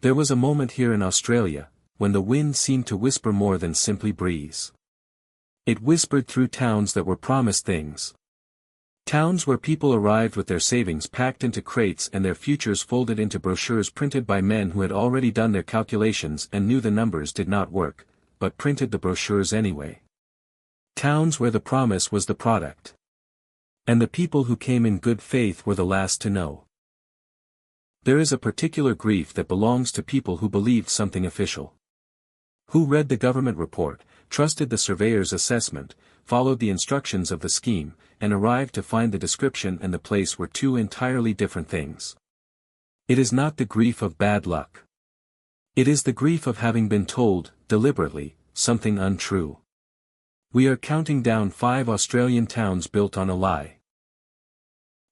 There was a moment here in Australia, when the wind seemed to whisper more than simply breeze. It whispered through towns that were promised things. Towns where people arrived with their savings packed into crates and their futures folded into brochures printed by men who had already done their calculations and knew the numbers did not work, but printed the brochures anyway. Towns where the promise was the product. And the people who came in good faith were the last to know. There is a particular grief that belongs to people who believed something official. Who read the government report, trusted the surveyor's assessment, followed the instructions of the scheme, and arrived to find the description and the place were two entirely different things. It is not the grief of bad luck. It is the grief of having been told, deliberately, something untrue. We are counting down 5 Australian towns built on a lie.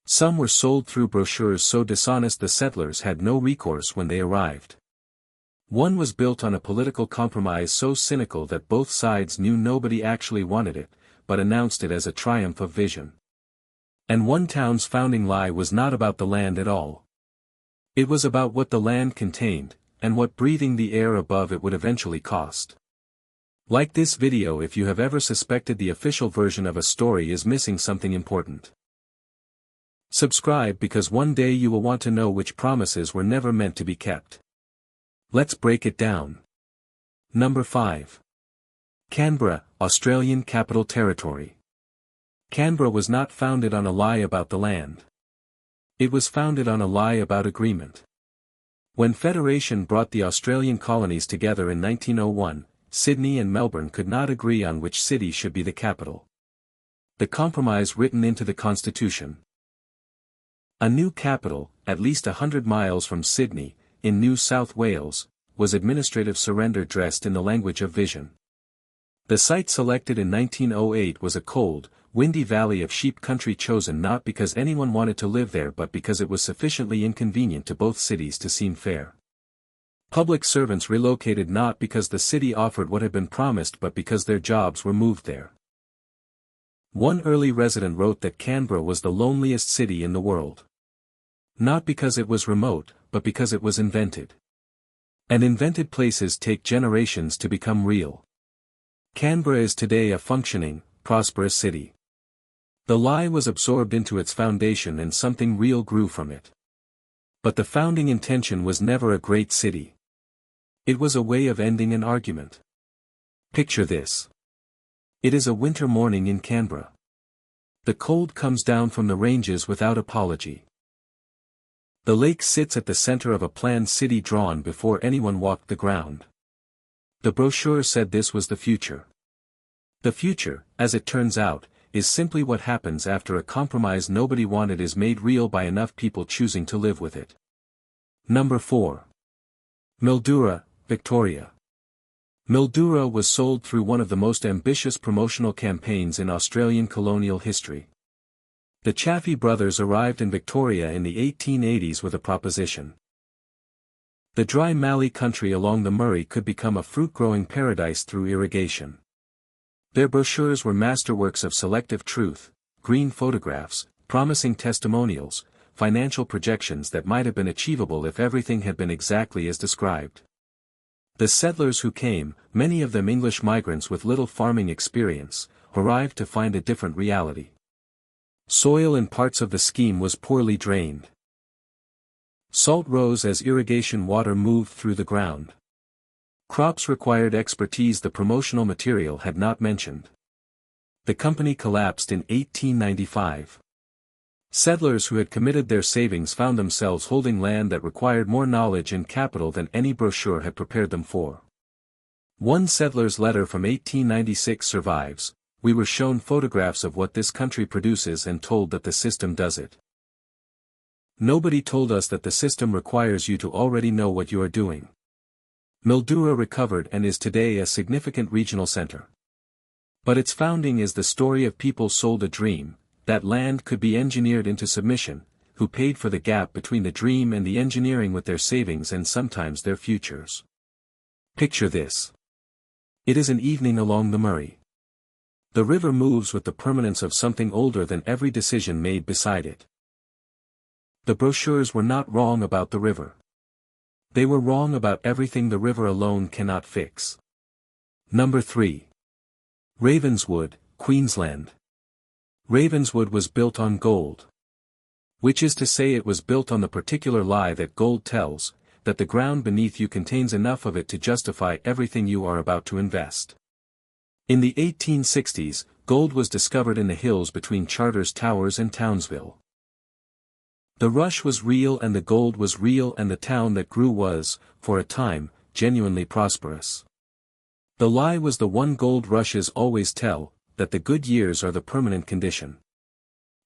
Some were sold through brochures so dishonest the settlers had no recourse when they arrived. One was built on a political compromise so cynical that both sides knew nobody actually wanted it, but announced it as a triumph of vision. And one town's founding lie was not about the land at all. It was about what the land contained, and what breathing the air above it would eventually cost. Like this video if you have ever suspected the official version of a story is missing something important. Subscribe because one day you will want to know which promises were never meant to be kept. Let's break it down. Number 5. Canberra, Australian Capital Territory. Canberra was not founded on a lie about the land. It was founded on a lie about agreement. When Federation brought the Australian colonies together in 1901, Sydney and Melbourne could not agree on which city should be the capital. The compromise written into the Constitution. A new capital, at least 100 miles from Sydney, in New South Wales, was administrative surrender dressed in the language of vision. The site selected in 1908 was a cold, windy valley of sheep country chosen not because anyone wanted to live there but because it was sufficiently inconvenient to both cities to seem fair. Public servants relocated not because the city offered what had been promised but because their jobs were moved there. One early resident wrote that Canberra was the loneliest city in the world. Not because it was remote, but because it was invented. And invented places take generations to become real. Canberra is today a functioning, prosperous city. The lie was absorbed into its foundation and something real grew from it. But the founding intention was never a great city. It was a way of ending an argument. Picture this. It is a winter morning in Canberra. The cold comes down from the ranges without apology. The lake sits at the center of a planned city drawn before anyone walked the ground. The brochure said this was the future. The future, as it turns out, is simply what happens after a compromise nobody wanted is made real by enough people choosing to live with it. Number 4. Mildura, Victoria. Mildura was sold through one of the most ambitious promotional campaigns in Australian colonial history. The Chaffee brothers arrived in Victoria in the 1880s with a proposition. The dry mallee country along the Murray could become a fruit-growing paradise through irrigation. Their brochures were masterworks of selective truth, green photographs, promising testimonials, financial projections that might have been achievable if everything had been exactly as described. The settlers who came, many of them English migrants with little farming experience, arrived to find a different reality. Soil in parts of the scheme was poorly drained. Salt rose as irrigation water moved through the ground. Crops required expertise the promotional material had not mentioned. The company collapsed in 1895. Settlers who had committed their savings found themselves holding land that required more knowledge and capital than any brochure had prepared them for. One settler's letter from 1896 survives. We were shown photographs of what this country produces and told that the system does it. Nobody told us that the system requires you to already know what you are doing. Mildura recovered and is today a significant regional center. But its founding is the story of people sold a dream, that land could be engineered into submission, who paid for the gap between the dream and the engineering with their savings and sometimes their futures. Picture this. It is an evening along the Murray. The river moves with the permanence of something older than every decision made beside it. The brochures were not wrong about the river. They were wrong about everything the river alone cannot fix. Number 3. Ravenswood, Queensland. Ravenswood was built on gold. Which is to say it was built on the particular lie that gold tells, that the ground beneath you contains enough of it to justify everything you are about to invest. In the 1860s, gold was discovered in the hills between Charters Towers and Townsville. The rush was real and the gold was real and the town that grew was, for a time, genuinely prosperous. The lie was the one gold rushes always tell, that the good years are the permanent condition.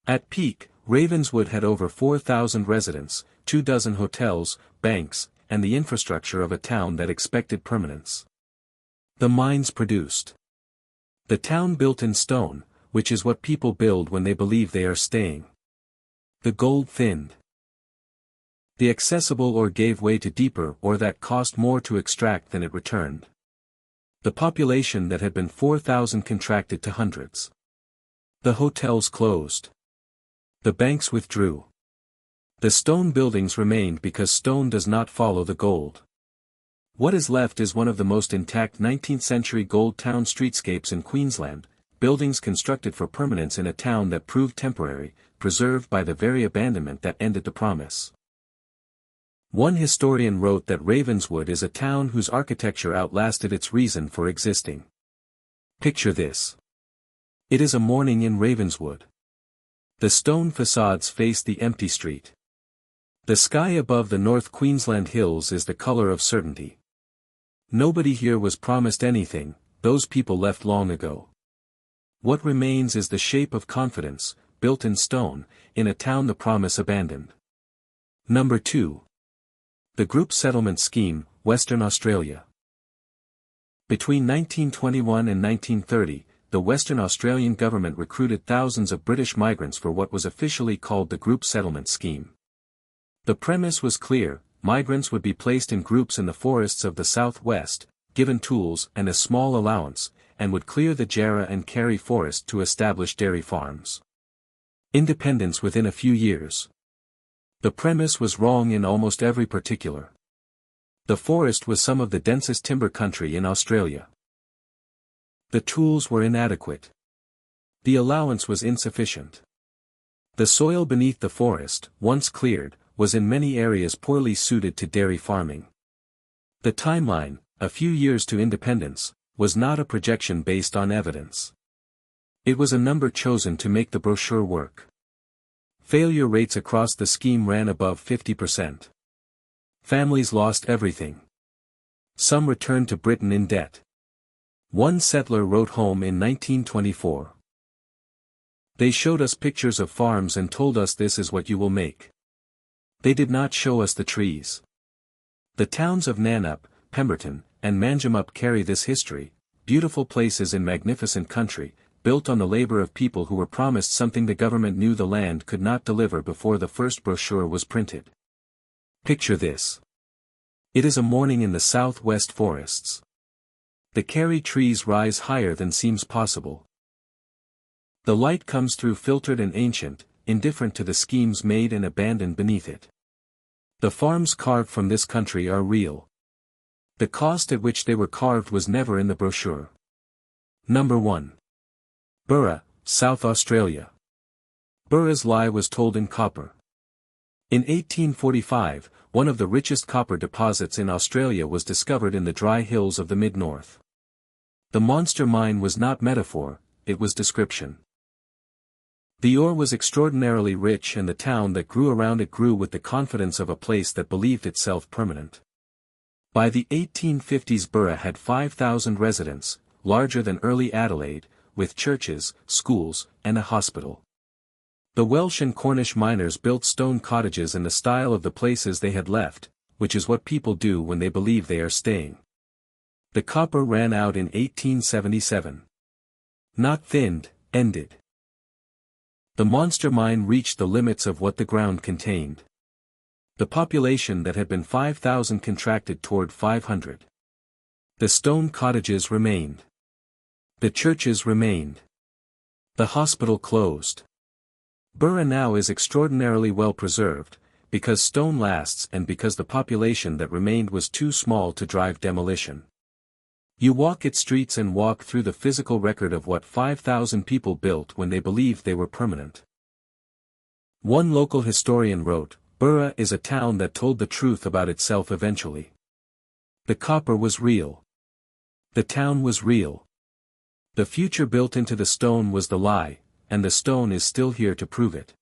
At peak, Ravenswood had over 4,000 residents, 24 hotels, banks, and the infrastructure of a town that expected permanence. The mines produced. The town built in stone, which is what people build when they believe they are staying. The gold thinned. The accessible ore gave way to deeper ore that cost more to extract than it returned. The population that had been 4,000 contracted to hundreds. The hotels closed. The banks withdrew. The stone buildings remained because stone does not follow the gold. What is left is one of the most intact 19th-century gold town streetscapes in Queensland, buildings constructed for permanence in a town that proved temporary, preserved by the very abandonment that ended the promise. One historian wrote that Ravenswood is a town whose architecture outlasted its reason for existing. Picture this. It is a morning in Ravenswood. The stone facades face the empty street. The sky above the North Queensland hills is the color of certainty. Nobody here was promised anything, those people left long ago. What remains is the shape of confidence, built in stone, in a town the promise abandoned. Number 2. The Group Settlement Scheme, Western Australia. Between 1921 and 1930, the Western Australian government recruited thousands of British migrants for what was officially called the Group Settlement Scheme. The premise was clear: migrants would be placed in groups in the forests of the southwest, given tools and a small allowance, and would clear the Jarrah and Carey forest to establish dairy farms. Independence within a few years. The premise was wrong in almost every particular. The forest was some of the densest timber country in Australia. The tools were inadequate. The allowance was insufficient. The soil beneath the forest, once cleared, was in many areas poorly suited to dairy farming. The timeline, a few years to independence, was not a projection based on evidence. It was a number chosen to make the brochure work. Failure rates across the scheme ran above 50%. Families lost everything. Some returned to Britain in debt. One settler wrote home in 1924. They showed us pictures of farms and told us this is what you will make. They did not show us the trees. The towns of Nannup, Pemberton, and Manjimup carry this history, beautiful places in magnificent country, built on the labor of people who were promised something the government knew the land could not deliver before the first brochure was printed. Picture this. It is a morning in the southwest forests. The Carey trees rise higher than seems possible. The light comes through filtered and ancient, indifferent to the schemes made and abandoned beneath it. The farms carved from this country are real. The cost at which they were carved was never in the brochure. Number 1. Burra, South Australia. Burra's lie was told in copper. In 1845, one of the richest copper deposits in Australia was discovered in the dry hills of the mid-north. The monster mine was not metaphor, it was description. The ore was extraordinarily rich and the town that grew around it grew with the confidence of a place that believed itself permanent. By the 1850s Burra had 5,000 residents, larger than early Adelaide, with churches, schools, and a hospital. The Welsh and Cornish miners built stone cottages in the style of the places they had left, which is what people do when they believe they are staying. The copper ran out in 1877. Not thinned, ended. The monster mine reached the limits of what the ground contained. The population that had been 5,000 contracted toward 500. The stone cottages remained. The churches remained. The hospital closed. Burra now is extraordinarily well preserved, because stone lasts and because the population that remained was too small to drive demolition. You walk its streets and walk through the physical record of what 5,000 people built when they believed they were permanent. One local historian wrote, "Burra is a town that told the truth about itself eventually. The copper was real. The town was real. The future built into the stone was the lie, and the stone is still here to prove it."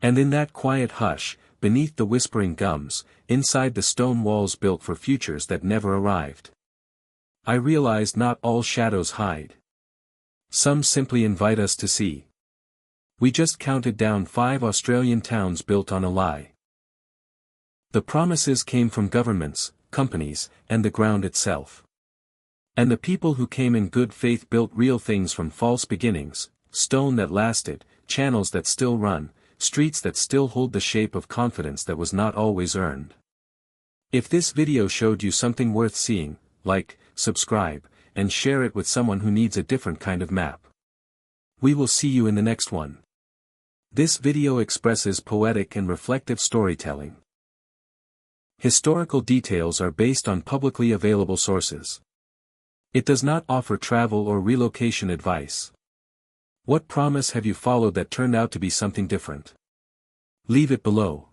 And in that quiet hush, beneath the whispering gums, inside the stone walls built for futures that never arrived, I realized not all shadows hide. Some simply invite us to see. We just counted down 5 Australian towns built on a lie. The promises came from governments, companies, and the ground itself. And the people who came in good faith built real things from false beginnings, stone that lasted, channels that still run, streets that still hold the shape of confidence that was not always earned. If this video showed you something worth seeing, like, subscribe, and share it with someone who needs a different kind of map. We will see you in the next one. This video expresses poetic and reflective storytelling. Historical details are based on publicly available sources. It does not offer travel or relocation advice. What promise have you followed that turned out to be something different? Leave it below.